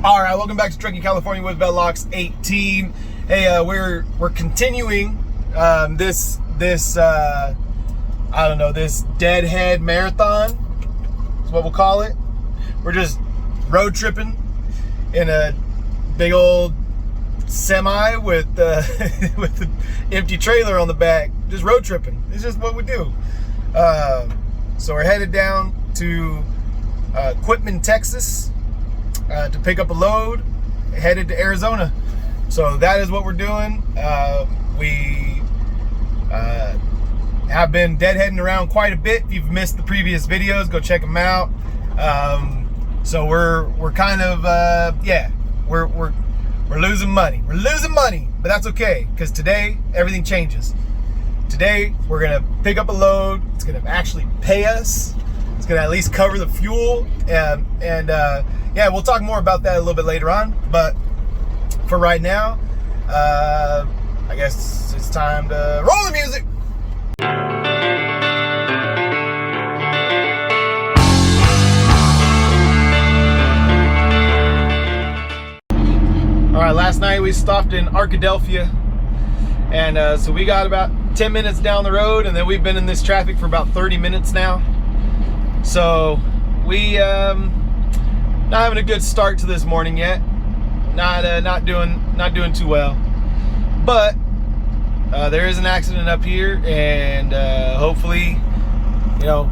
All right, welcome back to Trucking California with Vedlocks 18. Hey, we're continuing this deadhead marathon is what we'll call it. We're just road tripping in a big old semi with with an empty trailer on the back. Just road tripping. It's just what we do. So we're headed down to Quitman, Texas, to pick up a load, headed to Arizona. So that is what we're doing. We have been deadheading around quite a bit. If you've missed the previous videos, go check them out. So we're kind of we're losing money. We're losing money, but that's okay, because today everything changes. Today we're gonna pick up a load. It's gonna actually pay us. It's gonna at least cover the fuel, and yeah, we'll talk more about that a little bit later on. But for right now, I guess it's time to roll the music. All right, last night we stopped in Arkadelphia, and so we got about 10 minutes down the road, and then we've been in this traffic for about 30 minutes now. So we not having a good start to this morning yet. Not doing too well. But there is an accident up here, and hopefully, you know,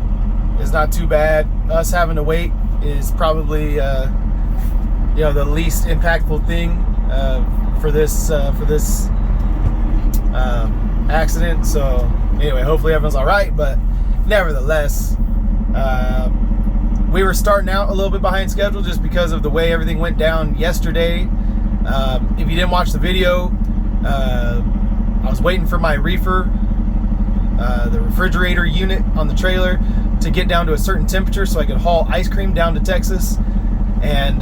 it's not too bad. Us having to wait is probably you know, the least impactful thing for this accident. So anyway, hopefully everyone's all right. But nevertheless, we were starting out a little bit behind schedule just because of the way everything went down yesterday. If you didn't watch the video, I was waiting for my reefer, the refrigerator unit on the trailer, to get down to a certain temperature so I could haul ice cream down to Texas and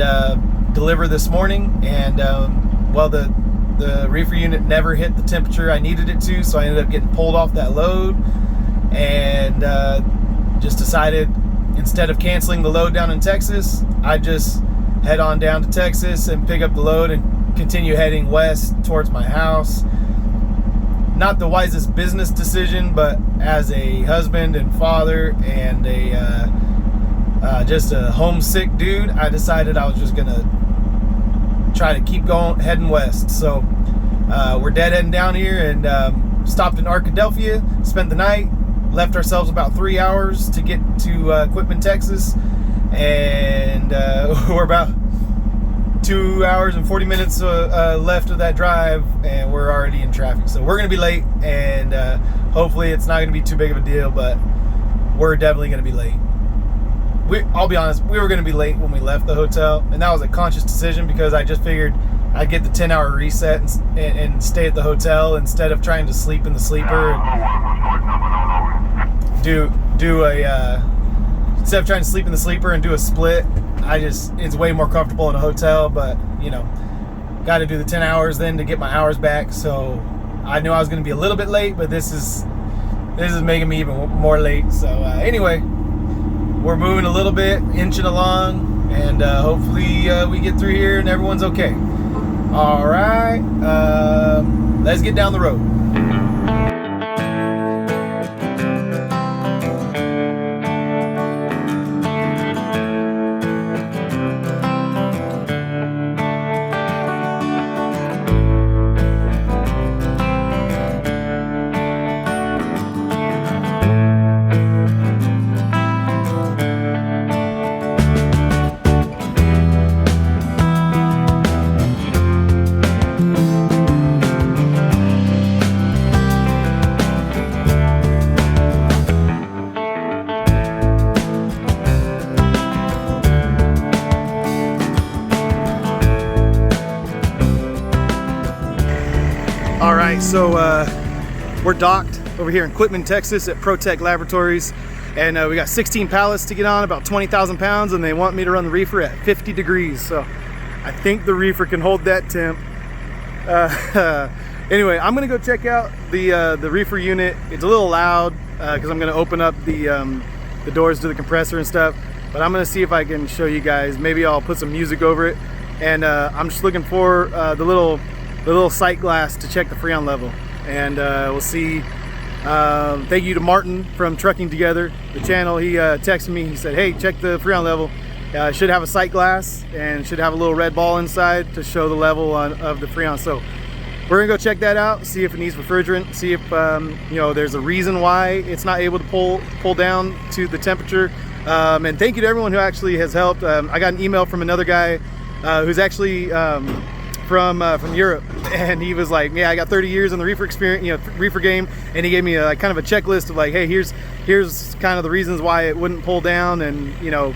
deliver this morning. And well, the reefer unit never hit the temperature I needed it to, so I ended up getting pulled off that load, and just decided, instead of canceling the load down in Texas, I just head on down to Texas and pick up the load and continue heading west towards my house. Not the wisest business decision, but as a husband and father and just a homesick dude, I decided I was just gonna try to keep going, heading west. So we're deadheading down here, and stopped in Arkadelphia, spent the night, left ourselves about 3 hours to get to Quitman, Texas, and we're about 2 hours and 40 minutes left of that drive, and we're already in traffic. So we're gonna be late, and hopefully it's not gonna be too big of a deal, but we're definitely gonna be late. I'll be honest, we were gonna be late when we left the hotel, and that was a conscious decision because I just figured I'd get the 10-hour reset and stay at the hotel instead of trying to sleep in the sleeper. Instead of trying to sleep in the sleeper and do a split, it's way more comfortable in a hotel. But you know, got to do the 10 hours then to get my hours back. So I knew I was going to be a little bit late, but this is making me even more late. So anyway, we're moving a little bit, inching along, and hopefully we get through here and everyone's okay. All right, let's get down the road. All right, so we're docked over here in Quitman, Texas at ProTech Laboratories, and we got 16 pallets to get on, about 20,000 pounds, and they want me to run the reefer at 50 degrees. So I think the reefer can hold that temp. Anyway, I'm gonna go check out the reefer unit. It's a little loud because I'm gonna open up the doors to the compressor and stuff, but I'm gonna see if I can show you guys. Maybe I'll put some music over it and I'm just looking for the little sight glass to check the Freon level, and we'll see. Thank you to Martin from Trucking Together, the channel. He texted me. He said, "Hey, check the Freon level. Should have a sight glass and should have a little red ball inside to show the level of the Freon." So we're gonna go check that out, see if it needs refrigerant, see if you know, there's a reason why it's not able to pull down to the temperature. And thank you to everyone who actually has helped. I got an email from another guy who's actually from Europe, and he was like, "Yeah, I got 30 years in the reefer experience, you know, reefer game," and he gave me a kind of a checklist of like, "Hey, here's kind of the reasons why it wouldn't pull down," and you know,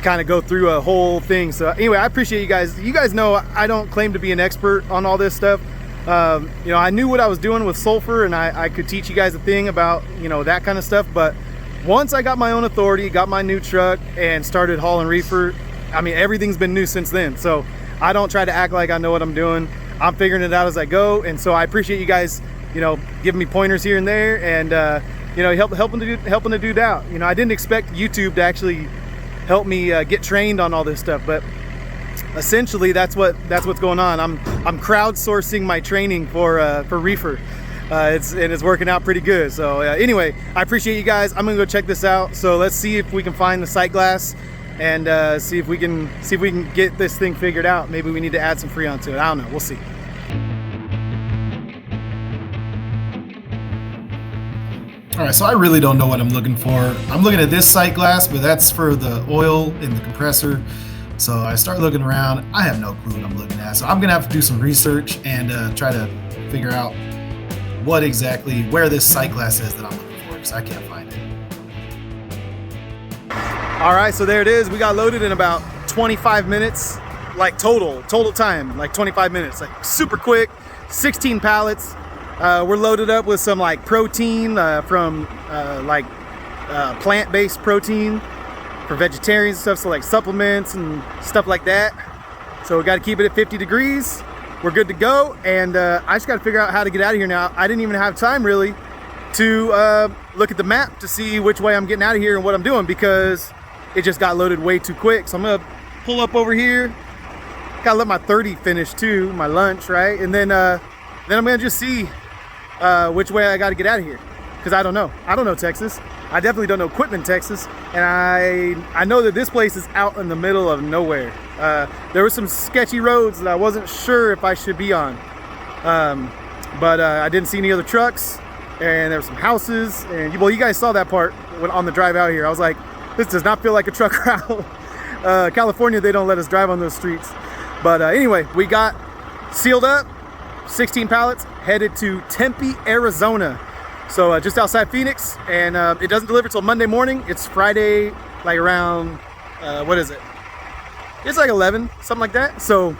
kind of go through a whole thing. So anyway, I appreciate you guys. You guys know I don't claim to be an expert on all this stuff. You know, I knew what I was doing with sulfur, and I could teach you guys a thing about, you know, that kind of stuff. But once I got my own authority, got my new truck, and started hauling reefer, I mean, everything's been new since then. So I don't try to act like I know what I'm doing. I'm figuring it out as I go. And so I appreciate you guys, you know, giving me pointers here and there, and you know, helping the dude out. You know, I didn't expect YouTube to actually help me get trained on all this stuff, but essentially that's what's going on. I'm crowdsourcing my training for reefer. It's working out pretty good. So anyway, I appreciate you guys. I'm gonna go check this out. So let's see if we can find the sight glass and see if we can get this thing figured out. Maybe we need to add some Freon to it. I don't know. We'll see. All right, so I really don't know what I'm looking for. I'm looking at this sight glass, but that's for the oil in the compressor. So I start looking around. I have no clue what I'm looking at. So I'm gonna have to do some research and try to figure out where this sight glass is that I'm looking for, because I can't find it. All right, so there it is. We got loaded in about 25 minutes, like total time, like 25 minutes, like super quick, 16 pallets. We're loaded up with some like protein from plant-based protein for vegetarians and stuff, so like supplements and stuff like that. So we got to keep it at 50 degrees. We're good to go, and I just got to figure out how to get out of here now. I didn't even have time really to look at the map to see which way I'm getting out of here and what I'm doing, because it just got loaded way too quick. So I'm gonna pull up over here. Gotta let my 30 finish too, my lunch, right? And then I'm gonna just see which way I got to get out of here, because I don't know Texas. I definitely don't know Quitman, Texas, and I know that this place is out in the middle of nowhere. There were some sketchy roads that I wasn't sure if I should be on, but I didn't see any other trucks, and there were some houses, and well, you guys saw that part on the drive out here. I was like, this does not feel like a truck route. California, they don't let us drive on those streets. But anyway, we got sealed up, 16 pallets, headed to Tempe, Arizona. So just outside Phoenix, and it doesn't deliver till Monday morning. It's Friday, like around, what is it? It's like 11, something like that. So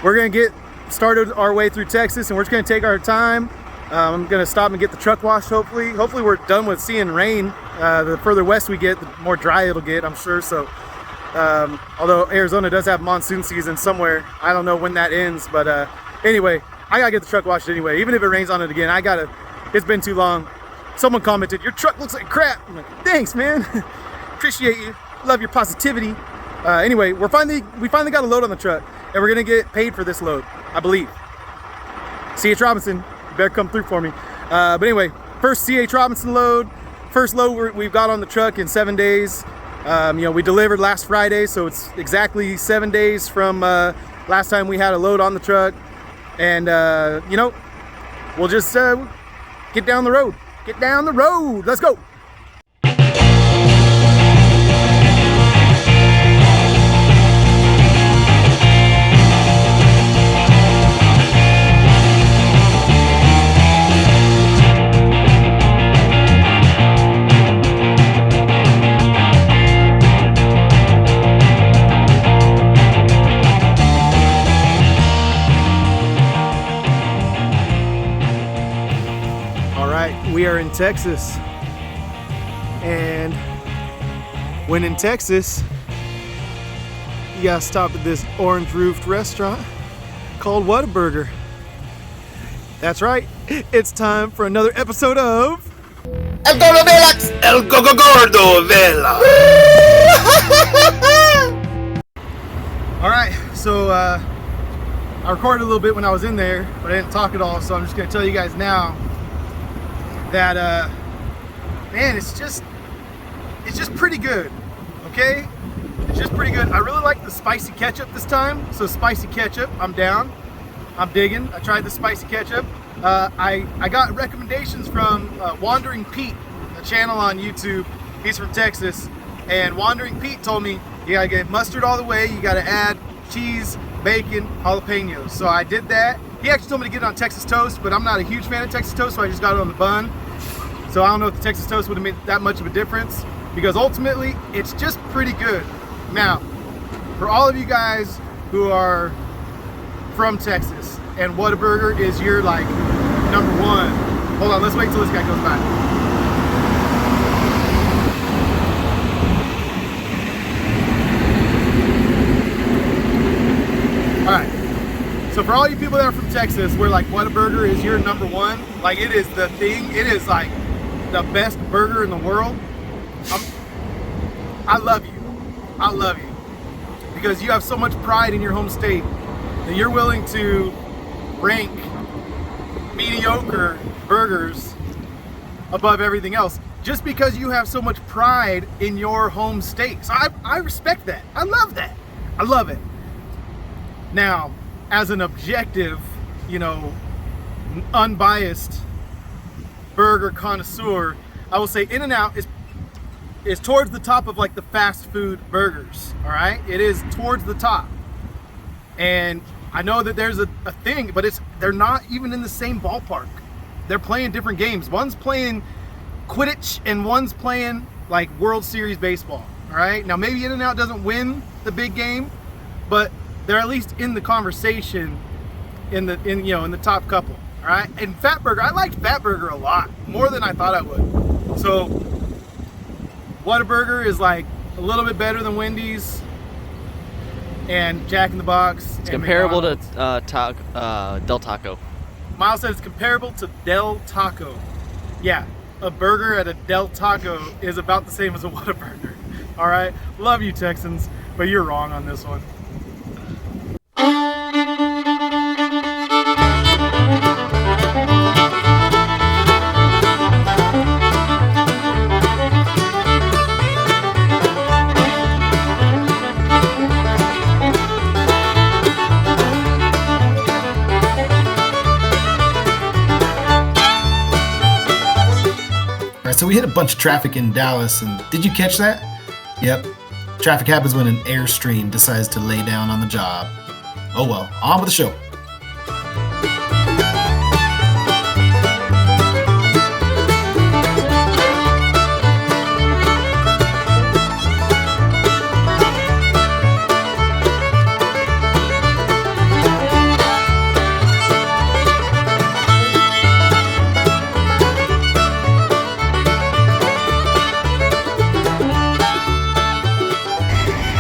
we're gonna get started our way through Texas, and we're just gonna take our time. I'm gonna stop and get the truck washed, hopefully. Hopefully we're done with seeing rain. The further west we get, the more dry it'll get, I'm sure. So although Arizona does have monsoon season somewhere, I don't know when that ends, but anyway, I gotta get the truck washed anyway. Even if it rains on it again, it's been too long. Someone commented, "Your truck looks like crap." I'm like, thanks, man. Appreciate you. Love your positivity. Anyway, we finally got a load on the truck, and we're gonna get paid for this load, I believe. C.H. Robinson, you better come through for me. But anyway, first C.H. Robinson load. First load we've got on the truck in 7 days. You know, we delivered last Friday, so it's exactly 7 days from last time we had a load on the truck. And you know, we'll just get down the road. Get down the road. Let's go. We are in Texas, and when in Texas, you gotta stop at this orange roofed restaurant called Whataburger. That's right, it's time for another episode of El Gordo Vela. El Gordo Vela. All right, so I recorded a little bit when I was in there, but I didn't talk at all, so I'm just gonna tell you guys now that man, it's just pretty good, okay? It's just pretty good. I really like the spicy ketchup this time, so spicy ketchup, I'm down. I'm digging. I tried the spicy ketchup. I got recommendations from Wandering Pete, a channel on YouTube. He's from Texas, and Wandering Pete told me you gotta get mustard all the way, you gotta add cheese, bacon, jalapenos. So I did that. He actually told me to get it on Texas toast, but I'm not a huge fan of Texas toast, so I just got it on the bun. So I don't know if the Texas toast would have made that much of a difference, because ultimately it's just pretty good. Now, for all of you guys who are from Texas and Whataburger is your like number one, hold on, let's wait till this guy goes by. All right, so for all you people that are from Texas, where like Whataburger is your number one, like it is the thing, it is like the best burger in the world. I love you, because you have so much pride in your home state that you're willing to rank mediocre burgers above everything else, just because you have so much pride in your home state. So I respect that. I love that. I love it. Now, as an objective, you know, unbiased burger connoisseur, I will say In-N-Out is towards the top of like the fast food burgers. All right, it is towards the top. And I know that there's a thing, but they're not even in the same ballpark. They're playing different games. One's playing Quidditch and one's playing like World Series baseball. All right, now maybe In-N-Out doesn't win the big game, but they're at least in the conversation in the top couple. All right, and Fatburger, I liked Fatburger a lot more than I thought I would. So Whataburger is like a little bit better than Wendy's and Jack in the Box. It's comparable to Del Taco. Miles says it's comparable to Del Taco. Yeah, a burger at a Del Taco is about the same as a Whataburger. All right, love you Texans, but you're wrong on this one. So we hit a bunch of traffic in Dallas, and did you catch that? Yep. Traffic happens when an Airstream decides to lay down on the job. Oh well, on with the show.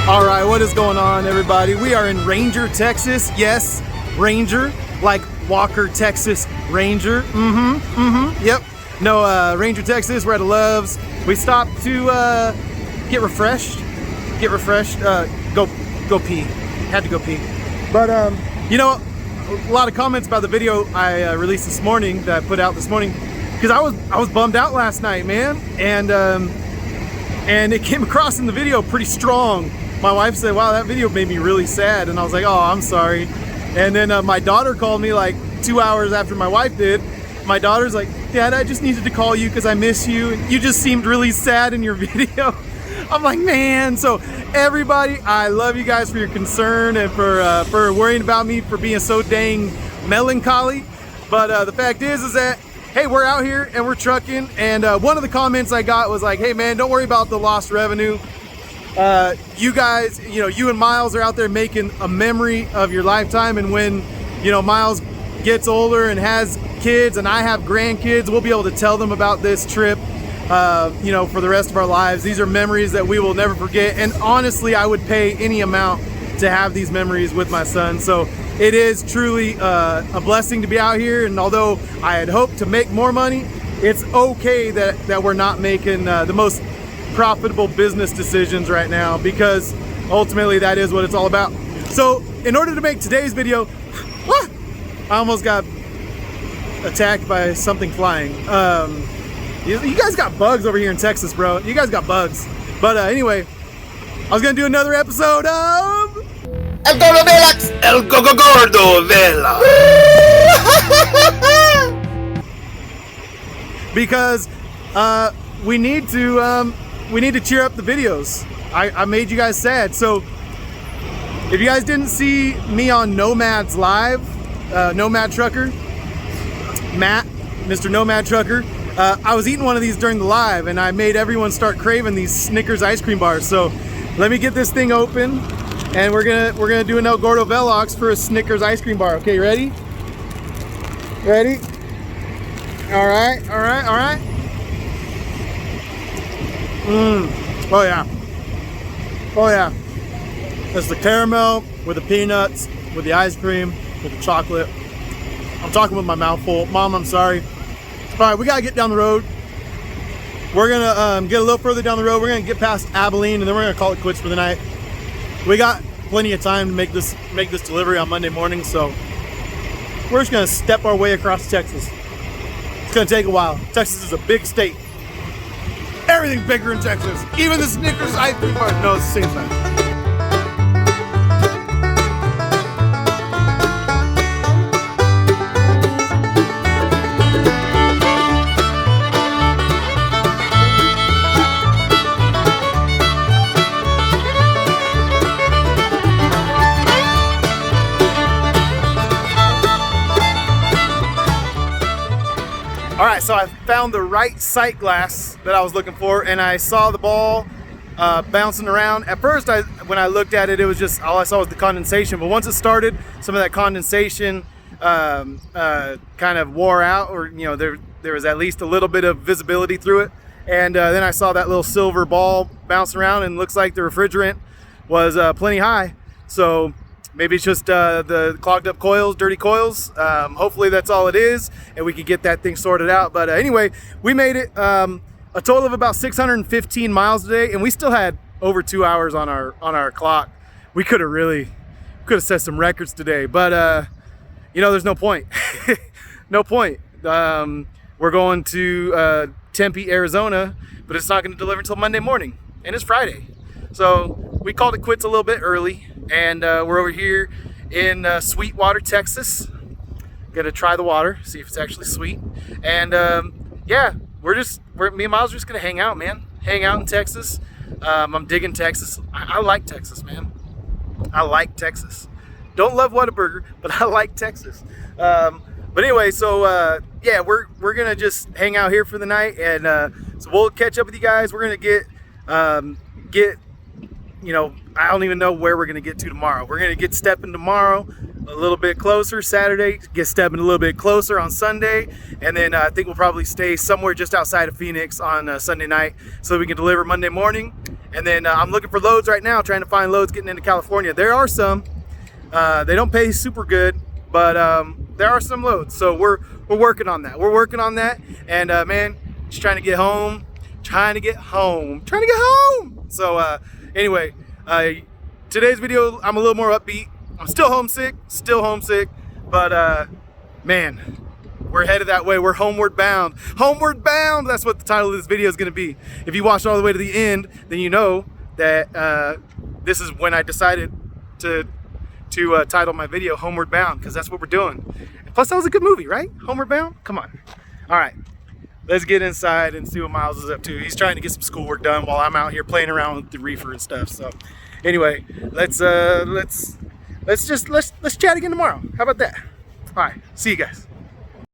All right, what is going on, everybody? We are in Ranger, Texas. Yes, Ranger, like Walker, Texas Ranger. Yep. No, Ranger, Texas. We're at a Love's. We stopped to get refreshed. Go pee. Had to go pee. But you know, a lot of comments about the video I released this morning, that I put out this morning, because I was bummed out last night, man, and it came across in the video pretty strong. My wife said, wow, that video made me really sad. And I was like, oh, I'm sorry. And then my daughter called me like 2 hours after my wife did. My daughter's like, Dad, I just needed to call you because I miss you. And you just seemed really sad in your video. I'm like, man. So everybody, I love you guys for your concern and for worrying about me for being so dang melancholy. But the fact is that, hey, we're out here and we're trucking. And one of the comments I got was like, hey man, don't worry about the lost revenue. You guys, you know, you and Miles are out there making a memory of your lifetime, and when, you know, Miles gets older and has kids and I have grandkids, we'll be able to tell them about this trip, you know, for the rest of our lives. These are memories that we will never forget, and honestly, I would pay any amount to have these memories with my son. So it is truly a blessing to be out here, and although I had hoped to make more money, it's okay that we're not making the most profitable business decisions right now, because ultimately that is what it's all about. So in order to make today's video, I almost got attacked by something flying. You guys got bugs over here in Texas, bro. You guys got bugs. But anyway, I was gonna do another episode of El Gordo Velax. El Gordo Vela. because we need to cheer up the videos. I made you guys sad. So if you guys didn't see me on Nomad's live, Nomad Trucker, Matt, Mr. Nomad Trucker, I was eating one of these during the live and I made everyone start craving these Snickers ice cream bars. So let me get this thing open and we're gonna do an El Gordo Velox for a Snickers ice cream bar. Okay, ready? Ready? All right. Oh yeah. Oh yeah. That's the caramel with the peanuts, with the ice cream, with the chocolate. I'm talking with my mouth full. Mom, I'm sorry. All right, we gotta get down the road. We're gonna get a little further down the road. We're gonna get past Abilene, and then we're gonna call it quits for the night. We got plenty of time to make this delivery on Monday morning, so we're just gonna step our way across Texas. It's gonna take a while. Texas is a big state. Everything's bigger in Texas. Even the Snickers ice cream bar. No, it's the same size. All right, so I found the right sight glass that I was looking for, and I saw the ball bouncing around. At first, when I looked at it, it was just, all I saw was the condensation. But once it started, some of that condensation kind of wore out, or there was at least a little bit of visibility through it. And then I saw that little silver ball bouncing around, and it looks like the refrigerant was plenty high. So maybe it's just the clogged up coils, dirty coils. Hopefully that's all it is, and we can get that thing sorted out. But anyway, we made it a total of about 615 miles today, and we still had over 2 hours on our clock. We could have set some records today, but there's no point. No point. We're going to Tempe, Arizona, but it's not going to deliver until Monday morning, and it's Friday. So we called it quits a little bit early, and we're over here in Sweetwater, Texas. Gonna try the water, see if it's actually sweet. And yeah, me and Miles are just gonna hang out, man. Hang out in Texas. I'm digging Texas. I like Texas, man. I like Texas. Don't love Whataburger, but I like Texas. But anyway, so yeah, we're gonna just hang out here for the night, and so we'll catch up with you guys. We're gonna get I don't even know where we're gonna get to tomorrow. We're gonna get stepping tomorrow a little bit closer, Saturday, get stepping a little bit closer on Sunday, and then I think we'll probably stay somewhere just outside of Phoenix on Sunday night so we can deliver Monday morning. And then I'm looking for loads right now, trying to find loads getting into California. There are some. They don't pay super good, but there are some loads. So we're working on that. We're working on that, and man, just trying to get home. So anyway, today's video, I'm a little more upbeat. I'm still homesick, but man, we're headed that way. We're homeward bound. Homeward bound, that's what the title of this video is gonna be. If you watched all the way to the end, then you know that this is when I decided to title my video Homeward Bound, because that's what we're doing. And plus, that was a good movie, right? Homeward Bound? Come on. All right, let's get inside and see what Miles is up to. He's trying to get some schoolwork done while I'm out here playing around with the reefer and stuff. So anyway, let's chat again tomorrow. How about that? All right, see you guys.